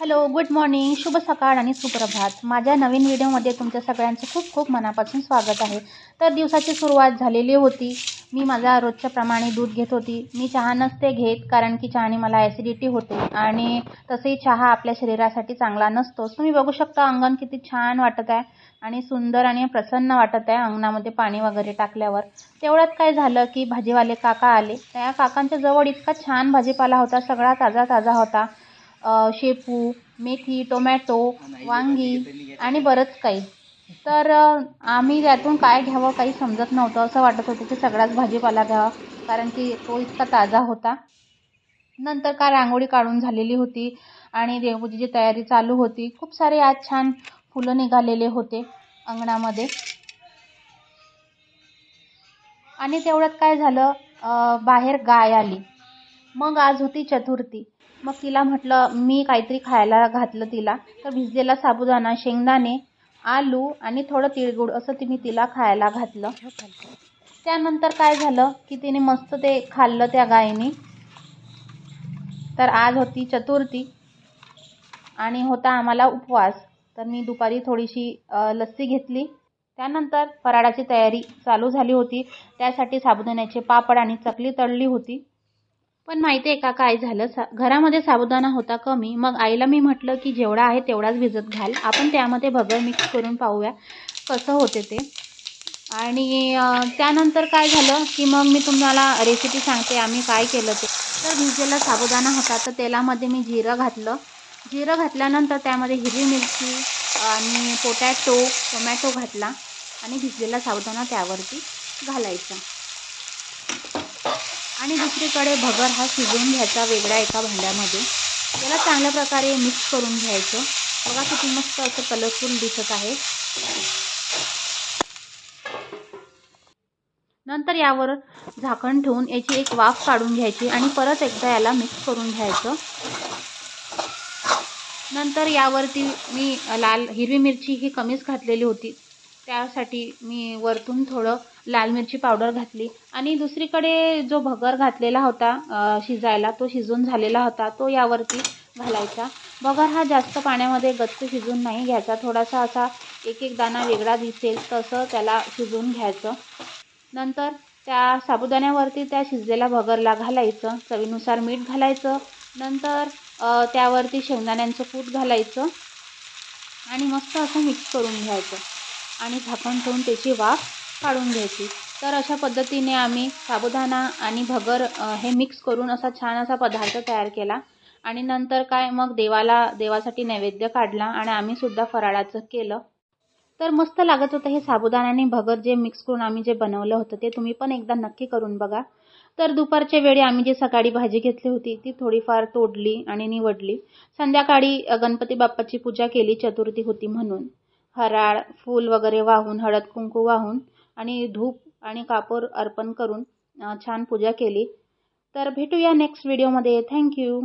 Hello, good morning, शुभ सकाळ आणि सुप्रभात. माझ्या नवीन व्हिडिओमध्ये तुमच्या सगळ्यांचं खूप खूप मनापासून स्वागत आहे. तर दिवसाची सुरुवात झालेली होती. मी माझा रोजच्या प्रमाणे दूध घेत होती. मी चहा नसते घेत कारण की चहाने मला ॲसिडिटी होते आणि तसेही चहा आपल्या शरीरासाठी चांगला नसतोच. तुम्ही बघू शकता अंगण किती छान वाटत आहे आणि सुंदर आणि प्रसन्न वाटत आहे अंगणामध्ये पाणी वगैरे टाकल्यावर. तेवढ्यात काय झालं की भाजीवाले काका आले. त्या काकांच्या जवळ इतका छान भाजीपाला होता, सगळा ताजा ताजा होता. शेपू, मेथी, टोमॅटो, वांगी आणि बरंच काही. तर आम्ही त्यातून काय घ्यावं काही समजत नव्हतं. असं वाटत होतं की सगळाच भाजीपाला घ्यावा कारण की तो इतका ताजा होता. नंतर काय रांगोळी काढून झालेली होती आणि देवपूजेची तयारी चालू होती. खूप सारे आज छान फुलं निघालेले होते अंगणामध्ये. आणि तेवढ्यात काय झालं, बाहेर गाय आली. मग आज होती चतुर्थी. मग तिला म्हटलं मी काहीतरी खायला घातलं तिला. तर भिजलेला साबुदाणा, शेंगदाणे, आलू आणि थोडं तिळगुळ असं मी तिला खायला घातलं. त्यानंतर काय झालं की तिने मस्त ते खाल्लं त्या गायीने. तर आज होती चतुर्थी आणि होता आम्हाला उपवास. तर मी दुपारी थोडीशी लस्सी घेतली. त्यानंतर फराळाची तयारी चालू झाली होती. त्यासाठी साबुदाण्याचे पापड आणि चकली तळली होती. पण माहिती आहे का काय झालं, घरामध्ये साबुदाणा होता कमी. मग आईला मी म्हटलं की जेवढा आहे तेवढाच भिजत घाल, आपण त्यामध्ये भगर मिक्स करून पाहूया कसं होते ते. आणि त्यानंतर काय झालं की मग मी तुम्हाला रेसिपी सांगते आम्ही काय केलं ते. तर भिजलेला साबुदाणा होता तर तेलामध्ये मी जिरं घातलं. जिरं घातल्यानंतर त्यामध्ये हिरवी मिरची आणि टोमॅटो घातला आणि भिजलेला साबुदाणा त्यावरती घालायचा. आणि दुसरीकडे भगर हा शिजवून घ्यायचा वेगळ्या एका भांड्यामध्ये. त्याला चांगल्या प्रकारे मिक्स करून घ्यायचं. बघा किती मस्त असं कलरफुल दिसत आहे. नंतर यावर झाकण ठेवून याची एक वाफ काढून घ्यायची आणि परत एकदा याला मिक्स करून घ्यायचं. नंतर यावरती मी हिरवी मिरची ही कमीच घातलेली होती, त्यासाठी मी वरतून थोडं लाल मिरची पावडर घातली. आणि दुसरीकडे जो भगर घातलेला होता शिजायला, तो शिजून झालेला होता, तो यावरती घालायचा. भगर हा जास्त पाण्यामध्ये गच्च शिजून नाही घ्यायचा, थोडासा असा एक एक दाणा वेगळा दिसेल तसं त्याला शिजवून घ्यायचं. नंतर त्या साबुदाण्यावरती त्या शिजलेल्या भगरला घालायचं. चवीनुसार मीठ घालायचं. नंतर त्यावरती शेंगदाण्यांचं कूट घालायचं आणि मस्त असं मिक्स करून घ्यायचं आणि झाकण ठेवून त्याची वाफ काढून घ्यायची. तर अशा पद्धतीने आम्ही साबुदाणा आणि भगर हे मिक्स करून असा छान असा पदार्थ तयार केला. आणि नंतर काय मग देवासाठी नैवेद्य काढला आणि आम्ही सुद्धा फराळाचं केलं. तर मस्त लागत होतं हे साबुदाणा आणि भगर जे मिक्स करून आम्ही जे बनवलं होतं ते तुम्ही पण एकदा नक्की करून बघा. तर दुपारच्या वेळी आम्ही जे सकाळी भाजी घेतली होती ती थोडीफार तोडली आणि निवडली. संध्याकाळी गणपती बाप्पाची पूजा केली, चतुर्थी होती म्हणून. हराळ, फूल वगैरे वाहून, हळद कुंकू वाहून आणि धूप आणि कापूर अर्पण करून छान पूजा केली. तर भेटूया नेक्स्ट व्हिडिओमध्ये. थँक्यू.